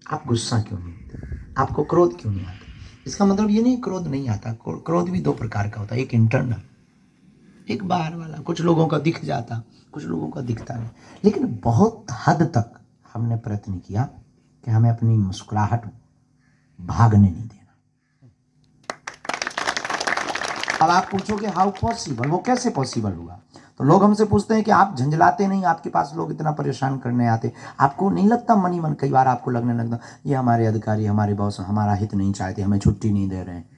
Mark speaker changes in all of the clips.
Speaker 1: आप गुस्सा क्यों नहीं होते, आपको क्रोध क्यों नहीं आता? इसका मतलब ये नहीं क्रोध नहीं आता, क्रोध भी दो प्रकार का होता है, एक इंटरनल, एक बाहर वाला। कुछ लोगों का दिख जाता, कुछ लोगों का दिखता नहीं। लेकिन बहुत हद तक हमने प्रयत्न किया कि हमें अपनी मुस्कुराहट भागने नहीं देना। अब आप पूछोगे हाउ पॉसिबल, वो कैसे पॉसिबल हुआ? तो लोग हमसे पूछते हैं कि आप झंझलाते नहीं, आपके पास लोग इतना परेशान करने आते, आपको नहीं लगता मन ही मन कई बार आपको लगने लगता ये हमारे अधिकारी, हमारे बॉस हमारा हित नहीं चाहते, हमें छुट्टी नहीं दे रहे हैं,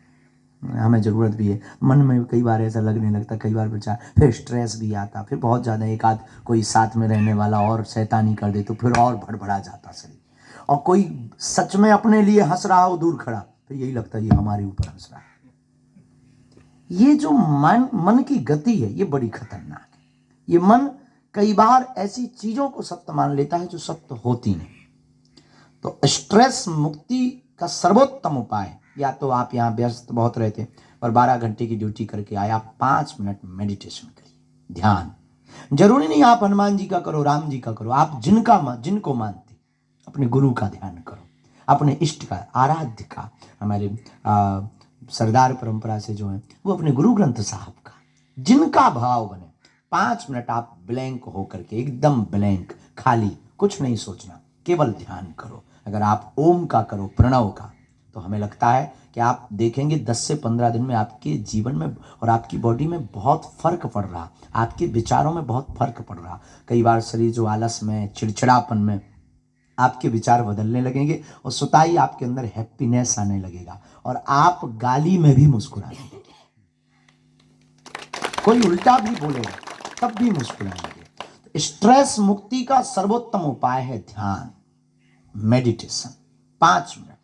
Speaker 1: हमें ज़रूरत भी है? मन में कई बार ऐसा लगने लगता, कई बार विचार, फिर स्ट्रेस भी आता, फिर बहुत ज़्यादा एक आध कोई साथ में रहने वाला और शैतानी कर दे तो फिर और भड़बड़ा जाता शरीर, और कोई सच में अपने लिए हंस रहा हो दूर खड़ा, फिर यही लगता है ये हमारे ऊपर हंस रहा है। ये जो मन की गति है ये बड़ी खतरनाक है। ये मन कई बार ऐसी चीजों को सत्य मान लेता है जो सत्य होती नहीं। तो स्ट्रेस मुक्ति का सर्वोत्तम उपाय, या तो आप यहाँ व्यस्त बहुत रहते और 12 घंटे की ड्यूटी करके आए, आप 5 मिनट मेडिटेशन करिए, ध्यान। जरूरी नहीं आप हनुमान जी का करो, राम जी का करो, आप जिनको मानते अपने गुरु का ध्यान करो, अपने इष्ट का, आराध्य का। हमारे सरदार परंपरा से जो है वो अपने गुरु ग्रंथ साहब का, जिनका भाव बने। 5 मिनट आप ब्लैंक होकर के, एकदम ब्लैंक, खाली, कुछ नहीं सोचना, केवल ध्यान करो। अगर आप ओम का करो, प्रणव का, तो हमें लगता है कि आप देखेंगे 10 से 15 दिन में आपके जीवन में और आपकी बॉडी में बहुत फर्क पड़ रहा, आपके विचारों में बहुत फर्क पड़ रहा। कई बार शरीर जो आलस में, चिड़चिड़ापन में, आपके विचार बदलने लगेंगे और स्वतः ही आपके अंदर हैप्पीनेस आने लगेगा और आप गाली में भी मुस्कुराने लगेंगे। कोई उल्टा भी बोलेगा तब भी मुस्कुराएंगे। स्ट्रेस मुक्ति का सर्वोत्तम उपाय है ध्यान, मेडिटेशन। 5 मिनट,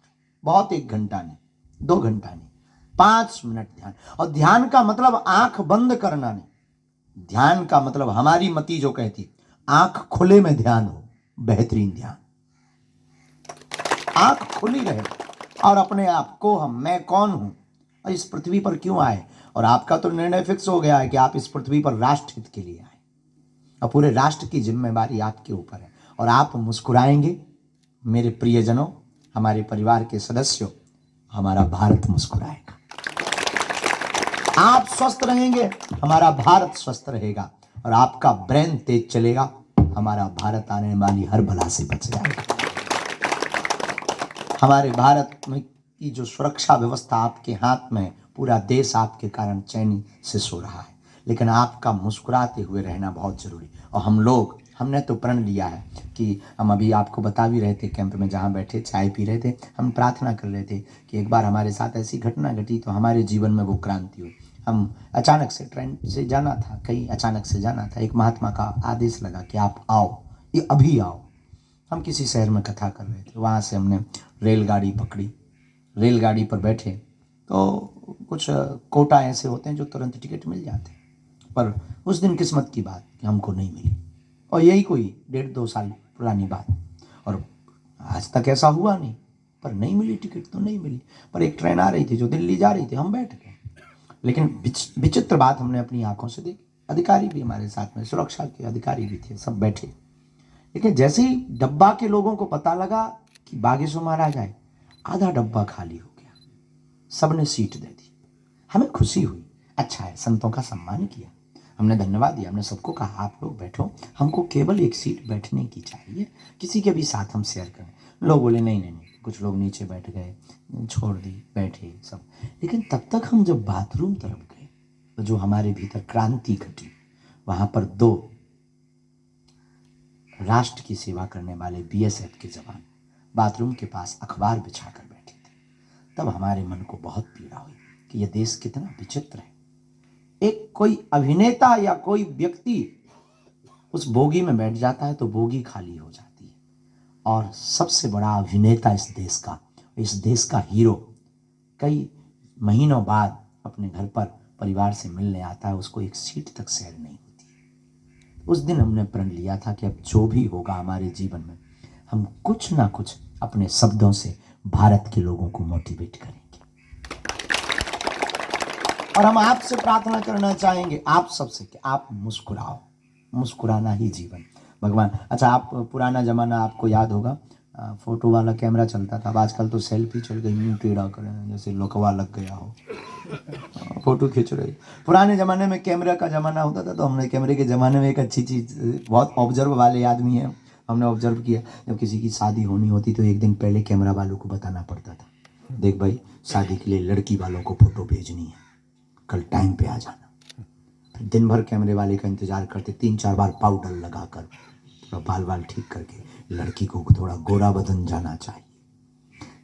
Speaker 1: बहुत 1 घंटा नहीं, 2 घंटा नहीं, 5 मिनट ध्यान। और ध्यान का मतलब आंख बंद करना नहीं, ध्यान का मतलब हमारी मति जो कहती आंख खुले में ध्यान हो, बेहतरीन ध्यान। आंख खुली रहे और अपने आप को, हम, मैं कौन हूं और इस पृथ्वी पर क्यों आए। और आपका तो निर्णय फिक्स हो गया है कि आप इस पृथ्वी पर राष्ट्र हित के लिए आए और पूरे राष्ट्र की जिम्मेवारी आपके ऊपर है। और आप मुस्कुराएंगे मेरे प्रियजनों, हमारे परिवार के सदस्यों, हमारा भारत मुस्कुराएगा। आप स्वस्थ रहेंगे, हमारा भारत स्वस्थ रहेगा। और आपका ब्रेन तेज चलेगा, हमारा भारत आने वाली हर बला से बच जाएगा। हमारे भारत में की जो सुरक्षा व्यवस्था आपके हाथ में है, पूरा देश आपके कारण चैनी से सो रहा है। लेकिन आपका मुस्कुराते हुए रहना बहुत जरूरी। और हमने तो प्रण लिया है कि हम, अभी आपको बता भी रहे थे कैंप में जहाँ बैठे चाय पी रहे थे, हम प्रार्थना कर रहे थे कि एक बार हमारे साथ ऐसी घटना घटी तो हमारे जीवन में वो क्रांति हुई। हम अचानक से ट्रेन से जाना था, कहीं अचानक से जाना था, एक महात्मा का आदेश लगा कि आप आओ, ये अभी आओ। हम किसी शहर में कथा कर रहे थे, वहाँ से हमने रेलगाड़ी पकड़ी, रेलगाड़ी पर बैठे तो कुछ कोटा ऐसे होते हैं जो तुरंत टिकट मिल जाते हैं, पर उस दिन किस्मत की बात कि हमको नहीं मिली। और यही कोई 1.5-2 साल पुरानी बात, और आज तक ऐसा हुआ नहीं, पर नहीं मिली टिकट तो नहीं मिली। पर एक ट्रेन आ रही थी जो दिल्ली जा रही थी, हम बैठ गए। लेकिन विचित्र बात हमने अपनी आंखों से देखी, अधिकारी भी हमारे साथ में, सुरक्षा के अधिकारी भी थे, सब बैठे। लेकिन जैसे ही डब्बा के लोगों को पता लगा कि बागेश्वर महाराज आए, आधा डब्बा खाली हो गया, सबने सीट दे दी। हमें खुशी हुई, अच्छा है, संतों का सम्मान किया, हमने धन्यवाद दिया, हमने सबको कहा आप लोग बैठो, हमको केवल एक सीट बैठने की चाहिए, किसी के भी साथ हम शेयर करें। लोग बोले नहीं नहीं नहीं, कुछ लोग नीचे बैठ गए, छोड़ दी, बैठे सब। लेकिन तब तक हम जब बाथरूम तरफ गए तो जो हमारे भीतर क्रांति घटी, वहां पर 2 राष्ट्र की सेवा करने वाले बीएसएफ के जवान बाथरूम के पास अखबार बिछाकर बैठे थे। तब हमारे मन को बहुत पीड़ा हुई कि यह देश कितना विचित्र है। एक कोई अभिनेता या कोई व्यक्ति उस बोगी में बैठ जाता है तो बोगी खाली हो जाती है, और सबसे बड़ा अभिनेता इस देश का हीरो कई महीनों बाद अपने घर पर परिवार से मिलने आता है, उसको एक सीट तक शेयर नहीं होती है। उस दिन हमने प्रण लिया था कि अब जो भी होगा हमारे जीवन में, हम कुछ ना कुछ अपने शब्दों से भारत के लोगों को मोटिवेट करेंगे। और हम आपसे प्रार्थना करना चाहेंगे, आप सबसे, कि आप मुस्कुराओ, मुस्कुराना ही जीवन। भगवान, अच्छा, आप पुराना जमाना आपको याद होगा, फोटो वाला कैमरा चलता था। अब आजकल तो सेल्फी चल गई, मुंह टेढ़ा करें जैसे लोकवा लग गया हो, फोटो खींच रही। पुराने ज़माने में कैमरा का ज़माना होता था, तो हमने कैमरे के ज़माने में एक अच्छी चीज़, बहुत ऑब्जर्व वाले आदमी हैं, हमने ऑब्जर्व किया, जब किसी की शादी होनी होती तो एक दिन पहले कैमरा वालों को बताना पड़ता था, देख भाई शादी के लिए लड़की वालों को फ़ोटो भेजनी है, कल टाइम पे आ जाना। फिर दिन भर कैमरे वाले का इंतज़ार करते, 3-4 बार पाउडर लगा कर, थोड़ा बाल बाल ठीक करके, लड़की को थोड़ा गोरा बदन जाना चाहिए।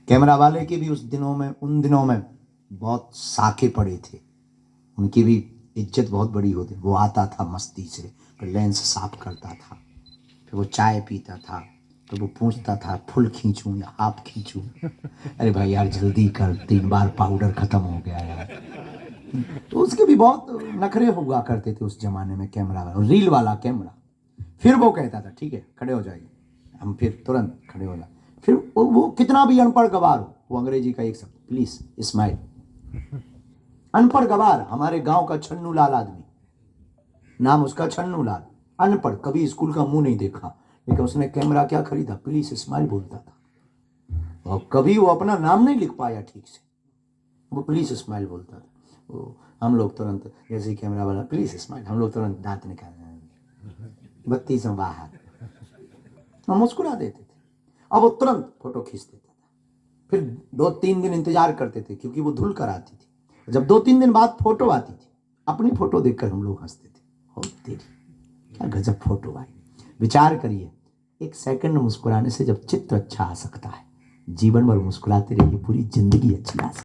Speaker 1: कैमरा वाले के भी उन दिनों में बहुत साके पड़े थे, उनकी भी इज्जत बहुत बड़ी होती। वो आता था मस्ती से, फिर लेंस साफ करता था, फिर वो चाय पीता था, तो वो पूछता था फुल खींचूं या हाफ खींचूं। अरे भाई यार जल्दी कर, 3 बार पाउडर खत्म हो गया यार। तो उसके भी बहुत नखरे हुआ करते थे उस जमाने में कैमरा वाला, रील वाला कैमरा। फिर वो कहता था ठीक है खड़े हो जाइए, हम फिर तुरंत खड़े हो जाए। फिर वो कितना भी अनपढ़ गवार हो, वो अंग्रेजी का एक शब्द, प्लीज स्माइल। अनपढ़ गवार, हमारे गांव का छन्नू लाल आदमी, नाम उसका छन्नू लाल, अनपढ़, कभी स्कूल का मुंह नहीं देखा, लेकिन उसने कैमरा क्या खरीदा, प्लीज स्माइल बोलता था। और कभी वो अपना नाम नहीं लिख पाया ठीक से, वो प्लीज स्माइल बोलता था। वो हम लोग तुरंत, जैसे कैमरा वाला प्लीज स्माइल, हम लोग तुरंत दांत निकाल, 32 बाहर, हम मुस्कुरा देते थे। अब वो तुरंत फोटो खींच देता था। फिर 2-3 दिन इंतजार करते थे, क्योंकि वो धुल कर आती थी। जब 2-3 दिन बाद फोटो आती थी, अपनी फोटो देखकर हम लोग हंसते थे, हो तेरी क्या गजब फोटो आई। विचार करिए, 1 सेकंड मुस्कुराने से जब चित्र अच्छा आ सकता है, जीवन भर मुस्कुराते रहिए, पूरी जिंदगी अच्छी आ सकती है।